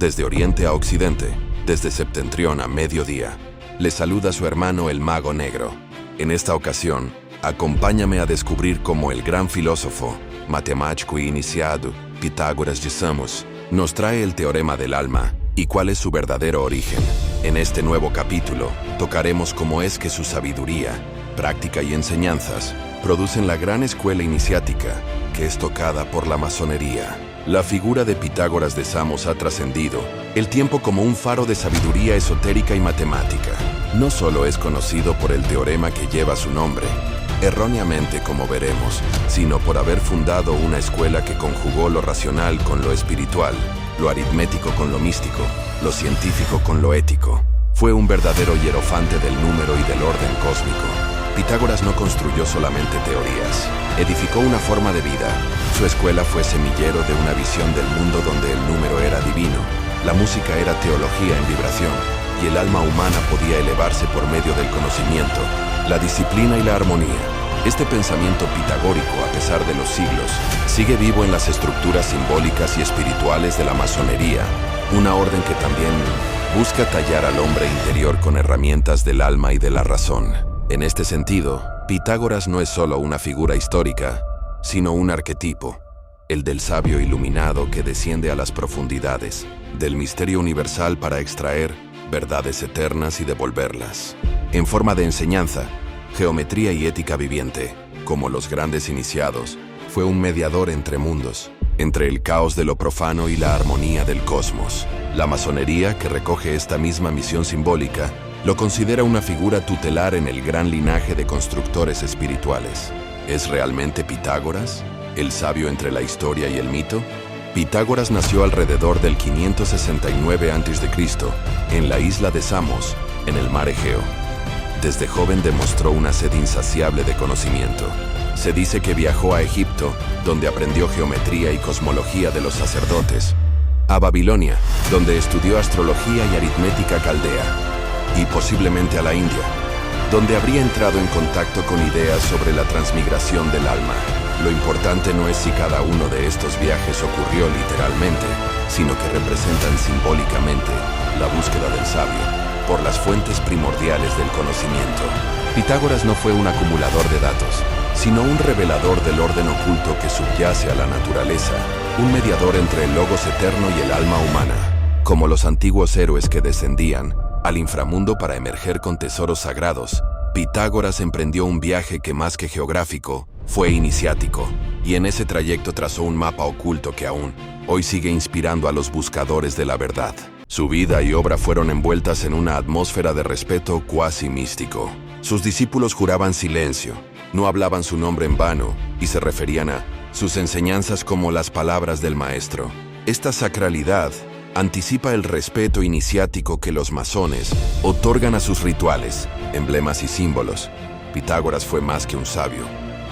desde oriente a occidente, desde septentrión a mediodía. Le saluda su hermano el Mago Negro. En esta ocasión, acompáñame a descubrir cómo el gran filósofo, matemático e iniciado, Pitágoras de Samos, nos trae el teorema del alma y cuál es su verdadero origen. En este nuevo capítulo, tocaremos cómo es que su sabiduría, práctica y enseñanzas producen la gran escuela iniciática que es tocada por la masonería. La figura de Pitágoras de Samos ha trascendido el tiempo como un faro de sabiduría esotérica y matemática. No solo es conocido por el teorema que lleva su nombre, erróneamente como veremos, sino por haber fundado una escuela que conjugó lo racional con lo espiritual, lo aritmético con lo místico, lo científico con lo ético. Fue un verdadero hierofante del número y del orden cósmico. Pitágoras no construyó solamente teorías, edificó una forma de vida. Su escuela fue semillero de una visión del mundo donde el número era divino, la música era teología en vibración, y el alma humana podía elevarse por medio del conocimiento, la disciplina y la armonía. Este pensamiento pitagórico, a pesar de los siglos, sigue vivo en las estructuras simbólicas y espirituales de la masonería, una orden que también busca tallar al hombre interior con herramientas del alma y de la razón. En este sentido, Pitágoras no es solo una figura histórica, sino un arquetipo, el del sabio iluminado que desciende a las profundidades del misterio universal para extraer verdades eternas y devolverlas. En forma de enseñanza, geometría y ética viviente, como los grandes iniciados, fue un mediador entre mundos, entre el caos de lo profano y la armonía del cosmos. La masonería, que recoge esta misma misión simbólica, lo considera una figura tutelar en el gran linaje de constructores espirituales. ¿Es realmente Pitágoras, el sabio entre la historia y el mito? Pitágoras nació alrededor del 569 a.C., en la isla de Samos, en el mar Egeo. Desde joven demostró una sed insaciable de conocimiento. Se dice que viajó a Egipto, donde aprendió geometría y cosmología de los sacerdotes, a Babilonia, donde estudió astrología y aritmética caldea, y posiblemente a la India, donde habría entrado en contacto con ideas sobre la transmigración del alma. Lo importante no es si cada uno de estos viajes ocurrió literalmente, sino que representan simbólicamente la búsqueda del sabio por las fuentes primordiales del conocimiento. Pitágoras no fue un acumulador de datos, sino un revelador del orden oculto que subyace a la naturaleza, un mediador entre el logos eterno y el alma humana. Como los antiguos héroes que descendían al inframundo para emerger con tesoros sagrados, Pitágoras emprendió un viaje que más que geográfico, fue iniciático, y en ese trayecto trazó un mapa oculto que aún hoy sigue inspirando a los buscadores de la verdad. Su vida y obra fueron envueltas en una atmósfera de respeto cuasi místico. Sus discípulos juraban silencio, no hablaban su nombre en vano, y se referían a sus enseñanzas como las palabras del maestro. Esta sacralidad anticipa el respeto iniciático que los masones otorgan a sus rituales, emblemas y símbolos. Pitágoras fue más que un sabio.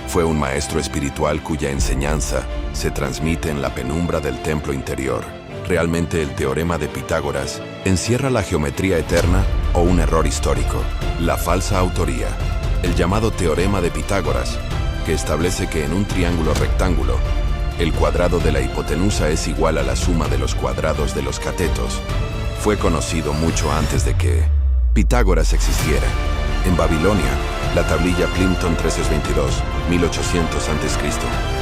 Fue un maestro espiritual cuya enseñanza se transmite en la penumbra del templo interior. ¿Realmente el teorema de Pitágoras encierra la geometría eterna o un error histórico? La falsa autoría. El llamado teorema de Pitágoras, que establece que en un triángulo rectángulo, el cuadrado de la hipotenusa es igual a la suma de los cuadrados de los catetos, fue conocido mucho antes de que Pitágoras existiera. En Babilonia, la tablilla Plimpton 1322, 1800 a.C.,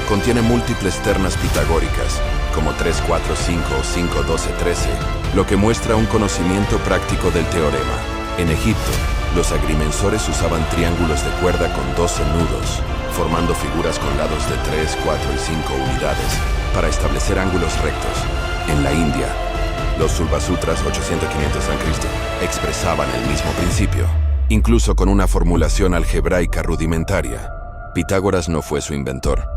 contiene múltiples ternas pitagóricas, como 3, 4, 5, 5, 12, 13, lo que muestra un conocimiento práctico del teorema. En Egipto, los agrimensores usaban triángulos de cuerda con 12 nudos, formando figuras con lados de 3, 4 y 5 unidades, para establecer ángulos rectos. En la India, los Sulvasutras 800-500 a.C. expresaban el mismo principio, incluso con una formulación algebraica rudimentaria. Pitágoras no fue su inventor,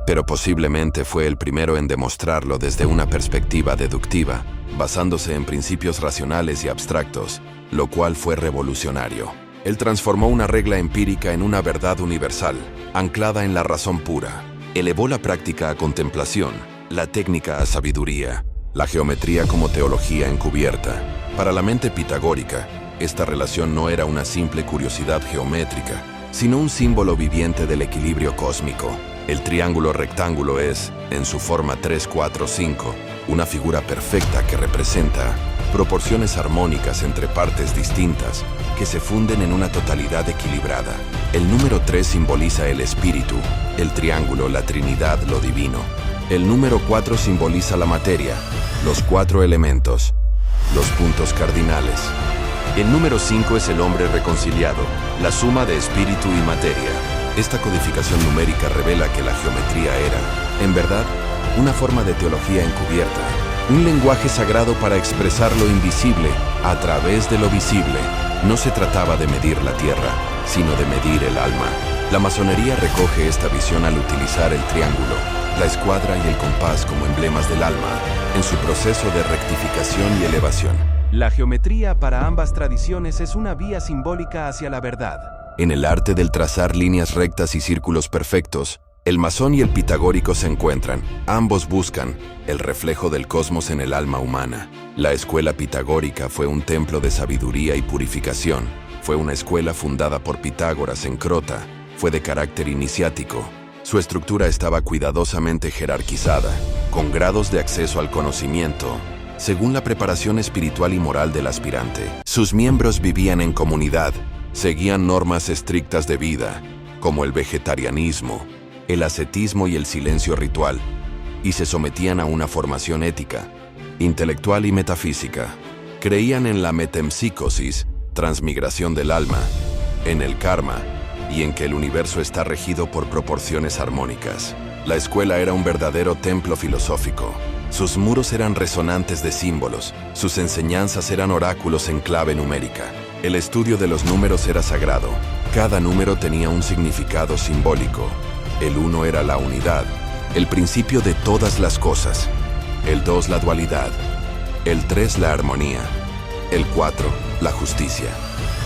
pero posiblemente fue el primero en demostrarlo desde una perspectiva deductiva, basándose en principios racionales y abstractos, lo cual fue revolucionario. Él transformó una regla empírica en una verdad universal, anclada en la razón pura. Elevó la práctica a contemplación, la técnica a sabiduría, la geometría como teología encubierta. Para la mente pitagórica, esta relación no era una simple curiosidad geométrica, sino un símbolo viviente del equilibrio cósmico. El triángulo rectángulo es, en su forma 3, 4, 5, una figura perfecta que representa proporciones armónicas entre partes distintas que se funden en una totalidad equilibrada. El número 3 simboliza el espíritu, el triángulo, la Trinidad, lo divino. El número 4 simboliza la materia, los 4 elementos, los puntos cardinales. El número 5 es el hombre reconciliado, la suma de espíritu y materia. Esta codificación numérica revela que la geometría era, en verdad, una forma de teología encubierta, un lenguaje sagrado para expresar lo invisible a través de lo visible. No se trataba de medir la tierra, sino de medir el alma. La masonería recoge esta visión al utilizar el triángulo, la escuadra y el compás como emblemas del alma en su proceso de rectificación y elevación. La geometría para ambas tradiciones es una vía simbólica hacia la verdad. En el arte del trazar líneas rectas y círculos perfectos, el masón y el pitagórico se encuentran. Ambos buscan el reflejo del cosmos en el alma humana. La escuela pitagórica fue un templo de sabiduría y purificación. Fue una escuela fundada por Pitágoras en Crota. Fue de carácter iniciático. Su estructura estaba cuidadosamente jerarquizada, con grados de acceso al conocimiento, según la preparación espiritual y moral del aspirante. Sus miembros vivían en comunidad, seguían normas estrictas de vida, como el vegetarianismo, el ascetismo y el silencio ritual, y se sometían a una formación ética, intelectual y metafísica. Creían en la metempsicosis, transmigración del alma, en el karma, y en que el universo está regido por proporciones armónicas. La escuela era un verdadero templo filosófico. Sus muros eran resonantes de símbolos, sus enseñanzas eran oráculos en clave numérica. El estudio de los números era sagrado. Cada número tenía un significado simbólico. El 1 era la unidad, el principio de todas las cosas. El 2 la dualidad. El 3 la armonía. El 4 la justicia.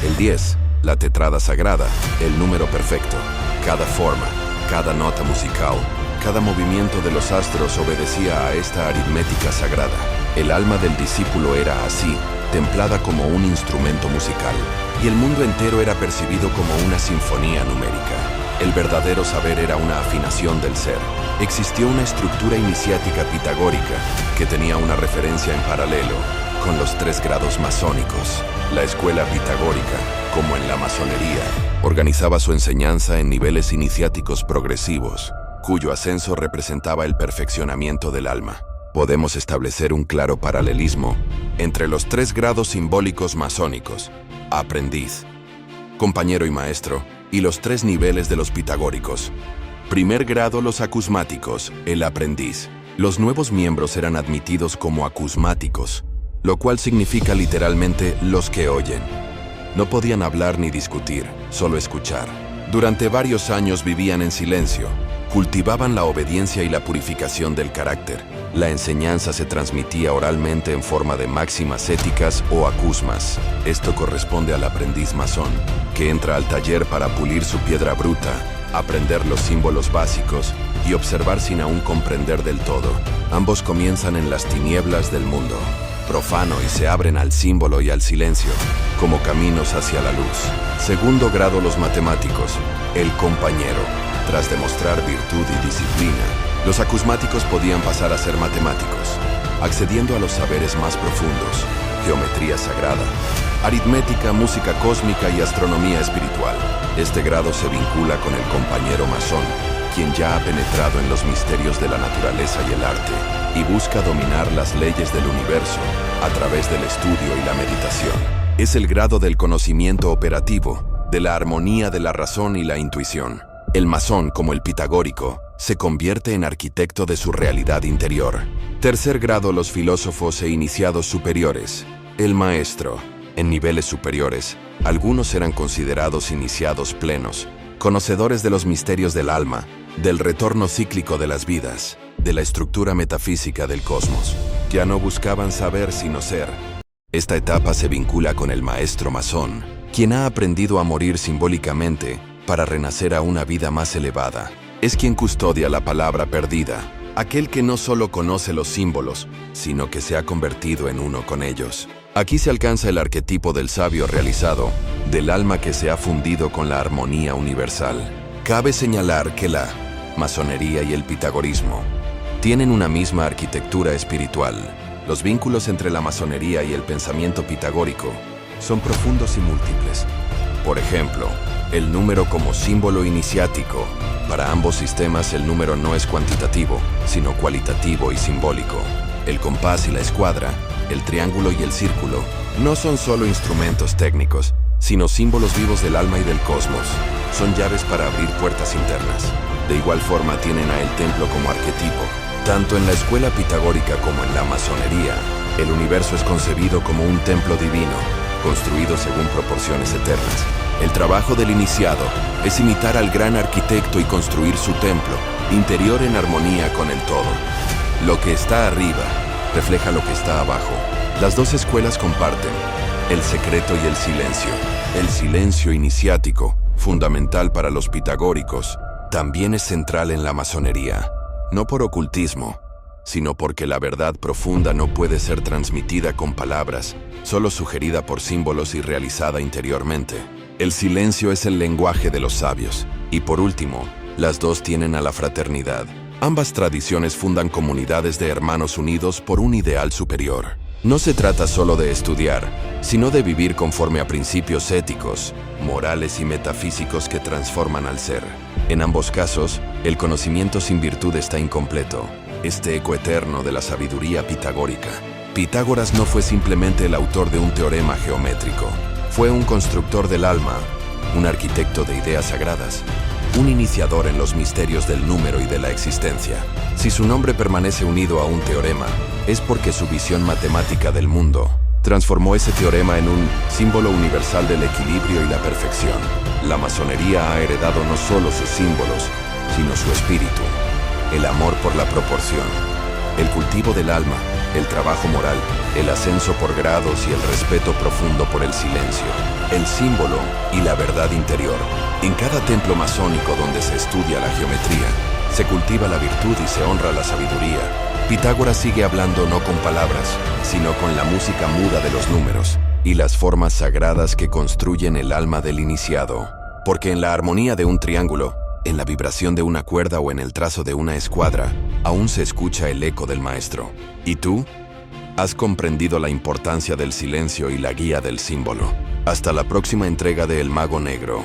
El 10 la tetrada sagrada, el número perfecto. Cada forma, cada nota musical, cada movimiento de los astros obedecía a esta aritmética sagrada. El alma del discípulo era así, templada como un instrumento musical, y el mundo entero era percibido como una sinfonía numérica. El verdadero saber era una afinación del ser. Existió una estructura iniciática pitagórica que tenía una referencia en paralelo con los 3 grados masónicos. La escuela pitagórica, como en la masonería, organizaba su enseñanza en niveles iniciáticos progresivos, cuyo ascenso representaba el perfeccionamiento del alma. Podemos establecer un claro paralelismo entre los 3 grados simbólicos masónicos, aprendiz, compañero y maestro, y los 3 niveles de los pitagóricos. Primer grado, los acusmáticos, el aprendiz. Los nuevos miembros eran admitidos como acusmáticos, lo cual significa literalmente los que oyen. No podían hablar ni discutir, solo escuchar. Durante varios años vivían en silencio, cultivaban la obediencia y la purificación del carácter. La enseñanza se transmitía oralmente en forma de máximas éticas o acusmas. Esto corresponde al aprendiz masón, que entra al taller para pulir su piedra bruta, aprender los símbolos básicos y observar sin aún comprender del todo. Ambos comienzan en las tinieblas del mundo profano y se abren al símbolo y al silencio, como caminos hacia la luz. Segundo grado, los matemáticos, el compañero. Tras demostrar virtud y disciplina, los acusmáticos podían pasar a ser matemáticos, accediendo a los saberes más profundos, geometría sagrada, aritmética, música cósmica y astronomía espiritual. Este grado se vincula con el compañero masón, quien ya ha penetrado en los misterios de la naturaleza y el arte, y busca dominar las leyes del universo a través del estudio y la meditación. Es el grado del conocimiento operativo, de la armonía de la razón y la intuición. El masón, como el pitagórico, se convierte en arquitecto de su realidad interior. Tercer grado, los filósofos e iniciados superiores. El maestro. En niveles superiores, algunos eran considerados iniciados plenos, conocedores de los misterios del alma, del retorno cíclico de las vidas, de la estructura metafísica del cosmos. Ya no buscaban saber sino ser. Esta etapa se vincula con el maestro masón, quien ha aprendido a morir simbólicamente para renacer a una vida más elevada. Es quien custodia la palabra perdida, aquel que no solo conoce los símbolos, sino que se ha convertido en uno con ellos. Aquí se alcanza el arquetipo del sabio realizado, del alma que se ha fundido con la armonía universal. Cabe señalar que la masonería y el pitagorismo tienen una misma arquitectura espiritual. Los vínculos entre la masonería y el pensamiento pitagórico son profundos y múltiples. Por ejemplo, el número como símbolo iniciático. Para ambos sistemas el número no es cuantitativo, sino cualitativo y simbólico. El compás y la escuadra, el triángulo y el círculo, no son solo instrumentos técnicos, sino símbolos vivos del alma y del cosmos. Son llaves para abrir puertas internas. De igual forma tienen a el templo como arquetipo. Tanto en la escuela pitagórica como en la masonería, el universo es concebido como un templo divino, construido según proporciones eternas. El trabajo del iniciado es imitar al gran arquitecto y construir su templo, interior en armonía con el todo. Lo que está arriba refleja lo que está abajo. Las dos escuelas comparten el secreto y el silencio. El silencio iniciático, fundamental para los pitagóricos, también es central en la masonería. No por ocultismo, sino porque la verdad profunda no puede ser transmitida con palabras, solo sugerida por símbolos y realizada interiormente. El silencio es el lenguaje de los sabios. Y por último, las dos tienen a la fraternidad. Ambas tradiciones fundan comunidades de hermanos unidos por un ideal superior. No se trata solo de estudiar, sino de vivir conforme a principios éticos, morales y metafísicos que transforman al ser. En ambos casos, el conocimiento sin virtud está incompleto, este eco eterno de la sabiduría pitagórica. Pitágoras no fue simplemente el autor de un teorema geométrico, fue un constructor del alma, un arquitecto de ideas sagradas, un iniciador en los misterios del número y de la existencia. Si su nombre permanece unido a un teorema, es porque su visión matemática del mundo transformó ese teorema en un símbolo universal del equilibrio y la perfección. La masonería ha heredado no solo sus símbolos, sino su espíritu, el amor por la proporción, el cultivo del alma, el trabajo moral, el ascenso por grados y el respeto profundo por el silencio, el símbolo y la verdad interior. En cada templo masónico donde se estudia la geometría, se cultiva la virtud y se honra la sabiduría. Pitágoras sigue hablando no con palabras, sino con la música muda de los números y las formas sagradas que construyen el alma del iniciado. Porque en la armonía de un triángulo, en la vibración de una cuerda o en el trazo de una escuadra, aún se escucha el eco del maestro. ¿Y tú? ¿Has comprendido la importancia del silencio y la guía del símbolo? Hasta la próxima entrega de El Mago Negro.